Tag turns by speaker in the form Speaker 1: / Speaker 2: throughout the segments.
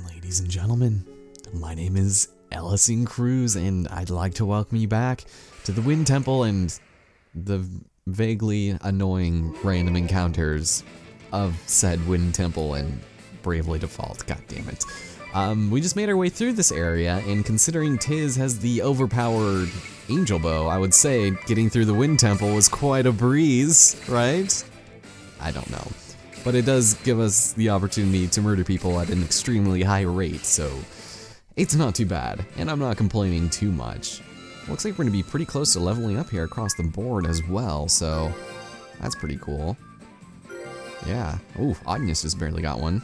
Speaker 1: Ladies and gentlemen, my name is Ellison Cruz, and I'd like to welcome you back to the Wind Temple and the vaguely annoying random encounters of said Wind Temple and Bravely Default. God damn it. We just made our way through this area, and considering Tiz has the overpowered angel bow, I would say getting through the Wind Temple was quite a breeze, right? I don't know. But it does give us the opportunity to murder people at an extremely high rate, so it's not too bad, and I'm not complaining too much. Looks like we're gonna be pretty close to leveling up here across the board as well, so that's pretty cool. Yeah. Ooh, Agnes just barely got one.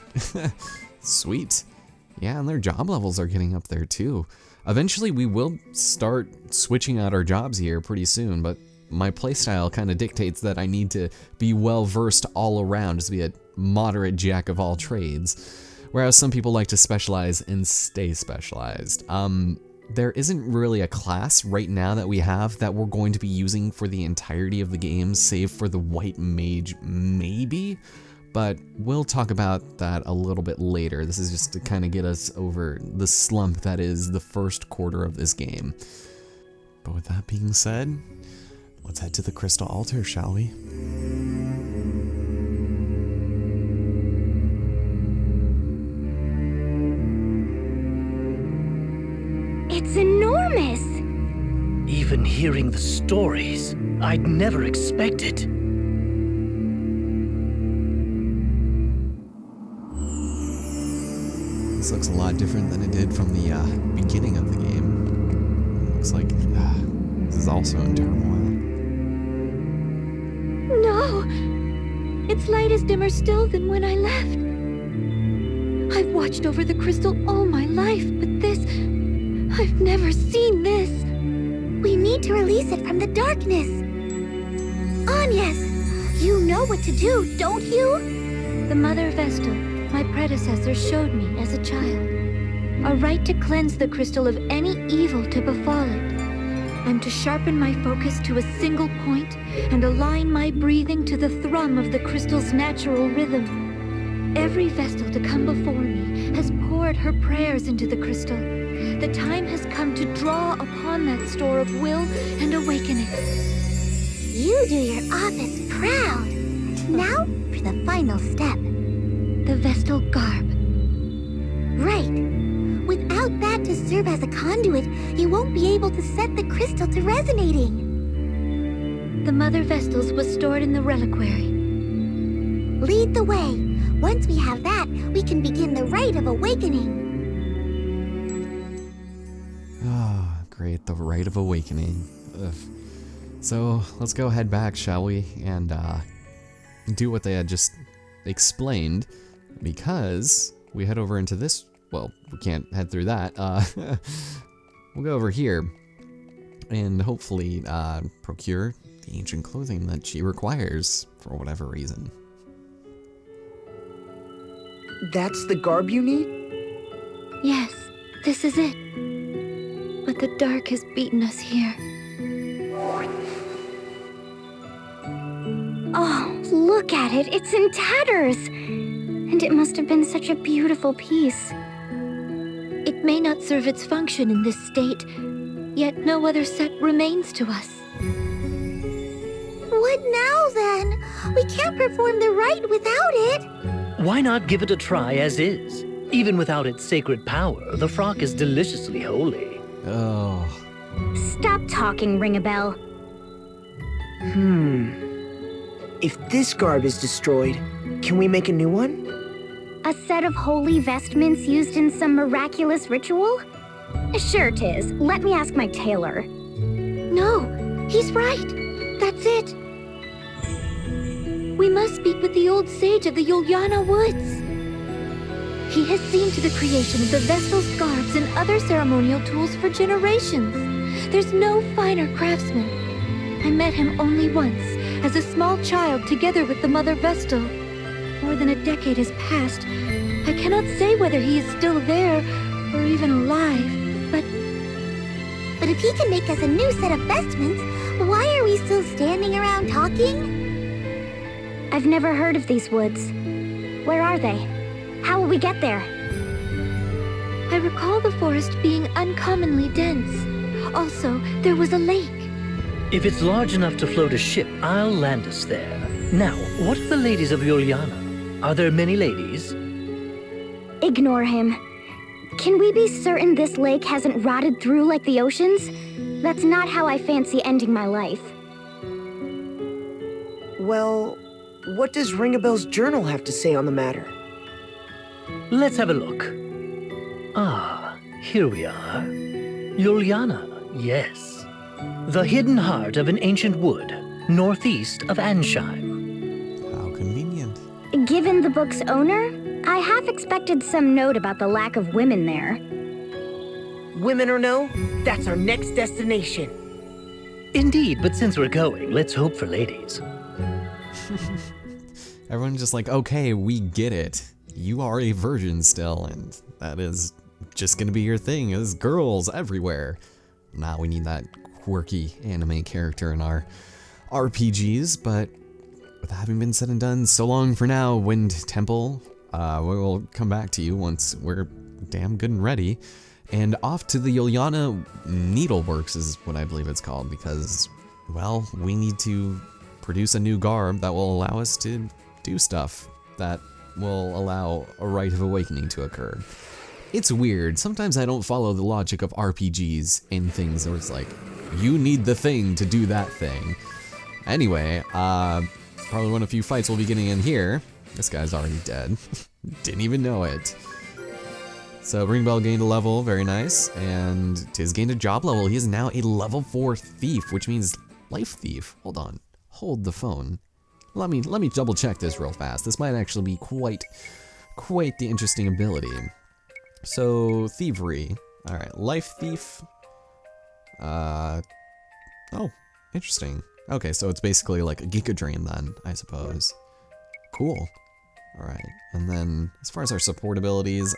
Speaker 1: Sweet. Yeah, and their job levels are getting up there too. Eventually we will start switching out our jobs here pretty soon, but my playstyle kind of dictates that I need to be well versed all around, just be a moderate jack of all trades, whereas some people like to specialize and stay specialized. There isn't really a class right now that we have that we're going to be using for the entirety of the game, save for the white mage maybe, but we'll talk about that a little bit later. This is just to kind of get us over the slump that is the first quarter of this game. But with that being said, let's head to the crystal altar, shall we?
Speaker 2: It's enormous!
Speaker 3: Even hearing the stories, I'd never expected.
Speaker 1: This looks a lot different than it did from the beginning of the game. Looks like this is also in turmoil.
Speaker 2: No! Its light is dimmer still than when I left. I've watched over the crystal all my life, but this... I've never seen this.
Speaker 4: We need to release it from the darkness. Agnes, you know what to do, don't you?
Speaker 2: The Mother Vestal, my predecessor, showed me as a child. A right to cleanse the crystal of any evil to befall it. I'm to sharpen my focus to a single point and align my breathing to the thrum of the crystal's natural rhythm. Every Vestal to come before me has poured her prayers into the crystal. The time has come to draw upon that store of will and awaken it.
Speaker 4: You do your office proud. Now for the final step.
Speaker 2: The Vestal garb.
Speaker 4: Right. Without that to serve as a conduit, you won't be able to set the crystal to resonating.
Speaker 2: The Mother Vestals was stored in the reliquary.
Speaker 4: Lead the way. Once we have that, we can begin the rite of awakening.
Speaker 1: Ah, great, the Rite of Awakening. Ugh. So, let's go head back, shall we? And, do what they had just explained, because we head over into this... Well, we can't head through that. We'll go over here and hopefully procure the ancient clothing that she requires for whatever reason.
Speaker 5: That's the garb you need?
Speaker 2: Yes, this is it. But the dark has beaten us here.
Speaker 4: Oh, look at it. It's in tatters. And it must have been such a beautiful piece.
Speaker 2: It may not serve its function in this state, yet no other set remains to us.
Speaker 4: What now, then? We can't perform the rite without it.
Speaker 3: Why not give it a try as is? Even without its sacred power, the frock is deliciously holy.
Speaker 1: Oh.
Speaker 4: Stop talking, Ring-a-Bell.
Speaker 5: If this garb is destroyed, can we make a new one?
Speaker 4: A set of holy vestments used in some miraculous ritual? Sure, Tiz. Let me ask my tailor.
Speaker 2: No, he's right. That's it. We must speak with the old sage of the Uliana woods. He has seen to the creation of the Vestal's garbs and other ceremonial tools for generations. There's no finer craftsman. I met him only once, as a small child together with the Mother Vestal. More than a decade has passed. I cannot say whether he is still there, or even alive, but
Speaker 4: if he can make us a new set of vestments, why are we still standing around talking? I've never heard of these woods. Where are they? How will we get there?
Speaker 2: I recall the forest being uncommonly dense. Also, there was a lake.
Speaker 3: If it's large enough to float a ship, I'll land us there. Now, what of the ladies of Uliana? Are there many ladies?
Speaker 4: Ignore him. Can we be certain this lake hasn't rotted through like the oceans? That's not how I fancy ending my life.
Speaker 5: Well, what does Ringabel's journal have to say on the matter?
Speaker 3: Let's have a look. Ah, here we are. Uliana, yes. The hidden heart of an ancient wood, northeast of Ansheim.
Speaker 1: How convenient.
Speaker 4: Given the book's owner, I half expected some note about the lack of women there.
Speaker 5: Women or no, that's our next destination.
Speaker 3: Indeed, but since we're going, let's hope for ladies.
Speaker 1: Everyone's just like, okay, we get it. You are a virgin still, and that is just gonna be your thing, is girls everywhere. Now we need that quirky anime character in our RPGs, but with having been said and done, so long for now, Wind Temple. We will come back to you once we're damn good and ready. And off to the Uliana Needleworks is what I believe it's called, because, well, we need to produce a new garb that will allow us to do stuff that will allow a rite of awakening to occur. It's weird. Sometimes I don't follow the logic of RPGs in things where it's like, you need the thing to do that thing. Anyway, probably won a few fights we'll be getting in here. This guy's already dead. Didn't even know it. So Ringbell gained a level, very nice, and Tiz gained a job level. He is now a level 4 thief, which means life thief. Hold on, hold the phone. Let me double check this real fast. This might actually be quite the interesting ability. So thievery. All right, life thief. Oh, interesting. Okay, so it's basically like a Giga Drain then, I suppose. Cool. All right, and then as far as our support abilities,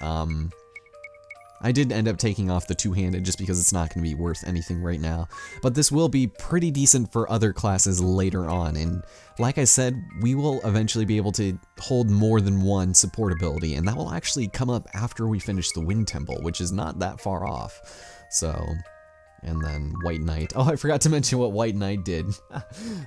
Speaker 1: I did end up taking off the two-handed just because it's not going to be worth anything right now, but this will be pretty decent for other classes later on, and like I said, we will eventually be able to hold more than one support ability, and that will actually come up after we finish the Wind Temple, which is not that far off. So, and then White Knight. Oh, I forgot to mention what White Knight did.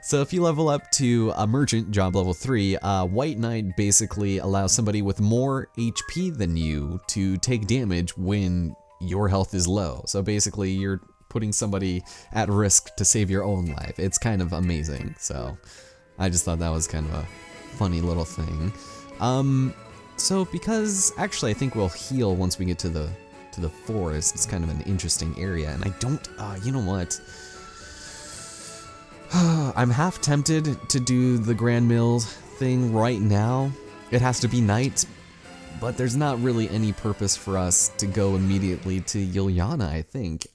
Speaker 1: So if you level up to a Merchant, job level 3, White Knight basically allows somebody with more HP than you to take damage when your health is low. So basically you're putting somebody at risk to save your own life. It's kind of amazing. So I just thought that was kind of a funny little thing. So because actually I think we'll heal once we get to the forest. It's kind of an interesting area, and I don't, you know what? I'm half tempted to do the Grand Mills thing right now. It has to be night, but there's not really any purpose for us to go immediately to Uliana, I think.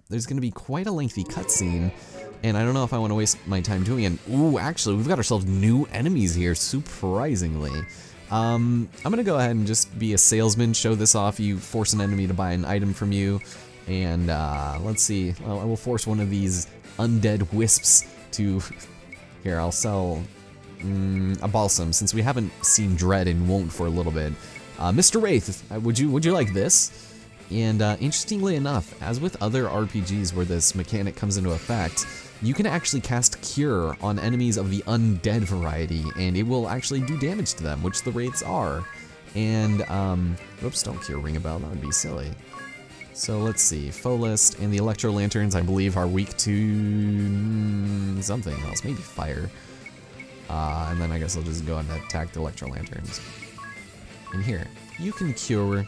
Speaker 1: There's gonna be quite a lengthy cutscene, and I don't know if I want to waste my time doing it. Ooh, actually, we've got ourselves new enemies here, surprisingly. I'm gonna go ahead and just be a salesman, show this off. You force an enemy to buy an item from you, and let's see. Well, I will force one of these undead wisps to. Here, I'll sell a balsam since we haven't seen Dread and won't for a little bit. Mr. Wraith, would you like this? And interestingly enough, as with other RPGs where this mechanic comes into effect, you can actually cast Cure on enemies of the undead variety, and it will actually do damage to them, which the Wraiths are. And, oops, don't Cure Ring a Bell, that would be silly. So let's see, Foe List and the Electro Lanterns, I believe, are weak to something else, maybe fire. And then I guess I'll just go and attack the Electro Lanterns. And here, you can cure.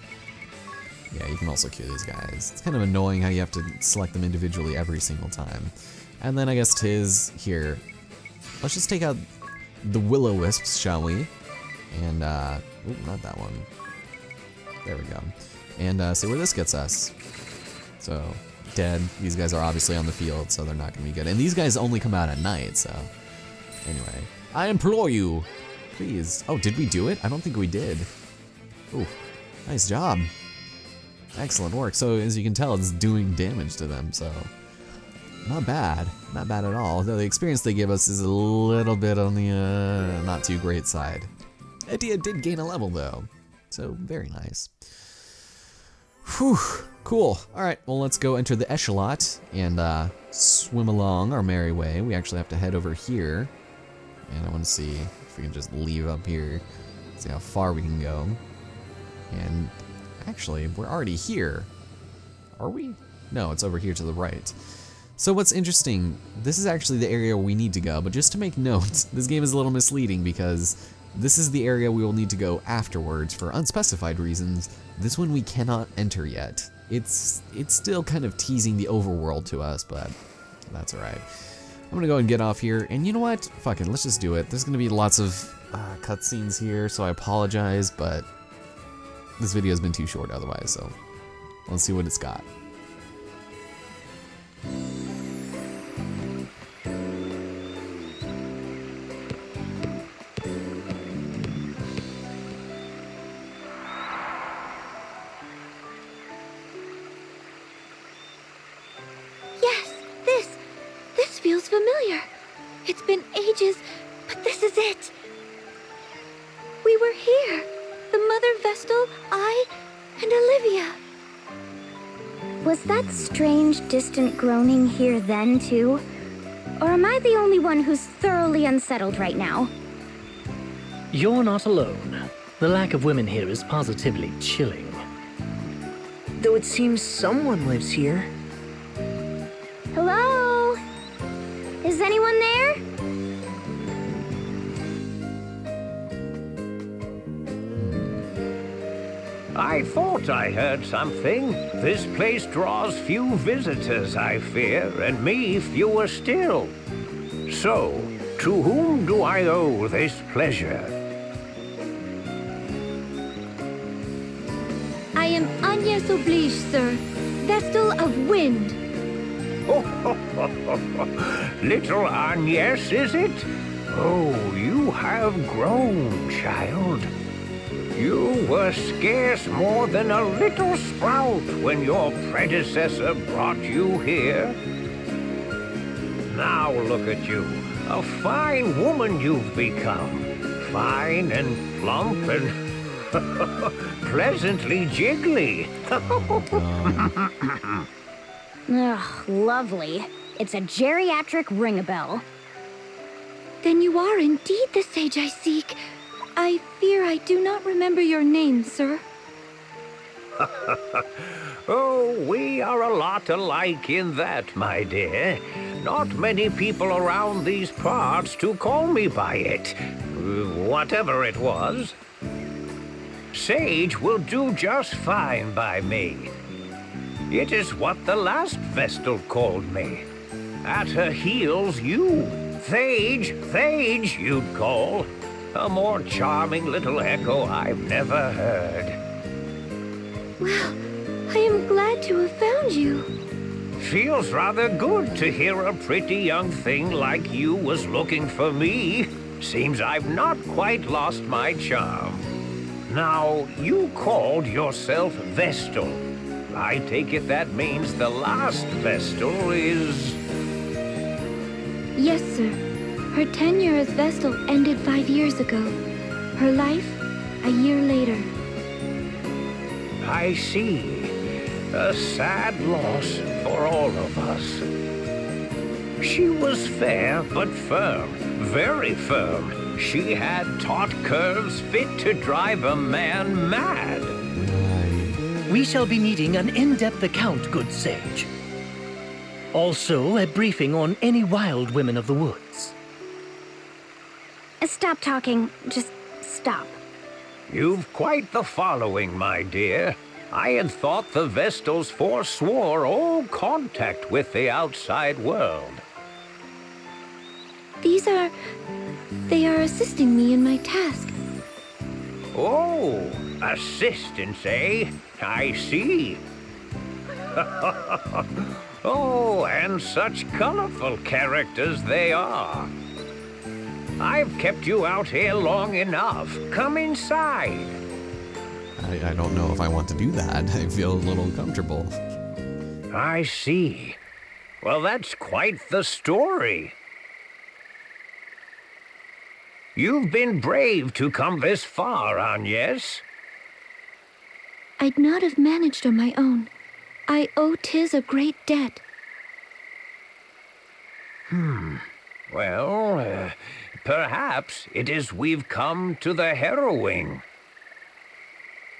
Speaker 1: Yeah, you can also cure these guys. It's kind of annoying how you have to select them individually every single time. And then I guess Tiz here. Let's just take out the Will-O-Wisps, shall we? And, ooh, not that one. There we go. And see where this gets us. So, dead. These guys are obviously on the field, so they're not going to be good. And these guys only come out at night, so. Anyway, I implore you, please. Oh, did we do it? I don't think we did. Ooh, nice job. Excellent work. So as you can tell, it's doing damage to them, so not bad at all. Though the experience they give us is a little bit on the not too great side. It did gain a level though, so very nice. Whew, cool. All right, well, let's go enter the echelot and swim along our merry way. We actually have to head over here. And I want to see if we can just leave up here, see how far we can go. And actually, we're already here. Are we? No, it's over here to the right. So what's interesting, this is actually the area we need to go, but just to make note, this game is a little misleading because this is the area we will need to go afterwards for unspecified reasons. This one we cannot enter yet. It's still kind of teasing the overworld to us, but that's all right. I'm gonna go and get off here, and you know what? Fuck it, let's just do it. There's gonna be lots of cutscenes here, so I apologize, but this video has been too short otherwise, so let's see what it's got.
Speaker 2: Yes, this feels familiar. It's been ages, but this is it. We were here. The Mother Vestal, I, and Olivia.
Speaker 4: Was that strange, distant groaning here then, too? Or am I the only one who's thoroughly unsettled right now?
Speaker 3: You're not alone. The lack of women here is positively chilling.
Speaker 5: Though it seems someone lives here.
Speaker 4: Hello? Is anyone there?
Speaker 6: I thought I heard something. This place draws few visitors, I fear, and me fewer still. So, to whom do I owe this pleasure?
Speaker 2: I am Agnes Oblige, sir. Vestal of Wind.
Speaker 6: Little Agnes, is it? Oh, you have grown, child. You were scarce more than a little sprout when your predecessor brought you here. Now look at you, a fine woman you've become. Fine and plump and pleasantly jiggly.
Speaker 4: Ugh, lovely. It's a geriatric ring-a-bell.
Speaker 2: Then you are indeed the sage I seek. I fear I do not remember your name, sir.
Speaker 6: Oh, we are a lot alike in that, my dear. Not many people around these parts to call me by it. Whatever it was. Sage will do just fine by me. It is what the last Vestal called me. At her heels, you. Thage, you'd call. A more charming little echo I've never heard.
Speaker 2: Well, I am glad to have found you.
Speaker 6: Feels rather good to hear a pretty young thing like you was looking for me. Seems I've not quite lost my charm. Now, you called yourself Vestal. I take it that means the last Vestal is...
Speaker 2: Yes, sir. Her tenure as Vestal ended 5 years ago. Her life, a year later.
Speaker 6: I see. A sad loss for all of us. She was fair but firm, very firm. She had taut curves fit to drive a man mad.
Speaker 3: We shall be needing an in-depth account, good sage. Also, a briefing on any wild women of the woods.
Speaker 4: Stop talking. Just stop.
Speaker 6: You've quite the following, my dear. I had thought the Vestals forswore all contact with the outside world.
Speaker 2: They are assisting me in my task.
Speaker 6: Oh, assistance, eh? I see. Oh, and such colorful characters they are. I've kept you out here long enough. Come inside.
Speaker 1: I don't know if I want to do that. I feel a little uncomfortable.
Speaker 6: I see. Well, that's quite the story. You've been brave to come this far, Agnes.
Speaker 2: I'd not have managed on my own. I owe Tiz a great debt.
Speaker 6: Well, perhaps it is we've come to the harrowing.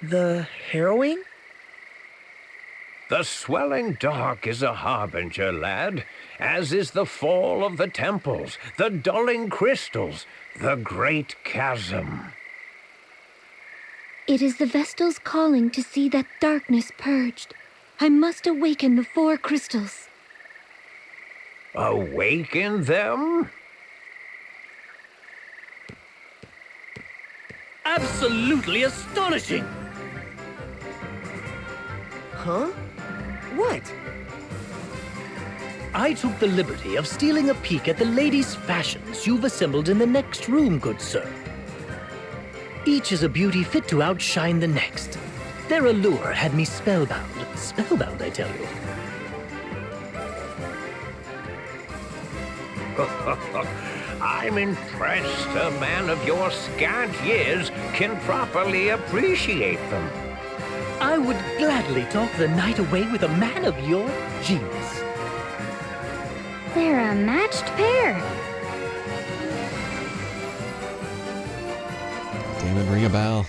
Speaker 5: The harrowing?
Speaker 6: The swelling dark is a harbinger, lad, as is the fall of the temples, the dulling crystals, the great chasm.
Speaker 2: It is the Vestal's calling to see that darkness purged. I must awaken the 4 crystals.
Speaker 6: Awaken them?
Speaker 3: Absolutely astonishing!
Speaker 5: Huh? What?
Speaker 3: I took the liberty of stealing a peek at the ladies' fashions you've assembled in the next room, good sir. Each is a beauty fit to outshine the next. Their allure had me spellbound. Spellbound, I tell you.
Speaker 6: I'm impressed a man of your scant years can properly appreciate them.
Speaker 3: I would gladly talk the night away with a man of your genius.
Speaker 4: They're a matched pair.
Speaker 1: Damn it, ring a bell.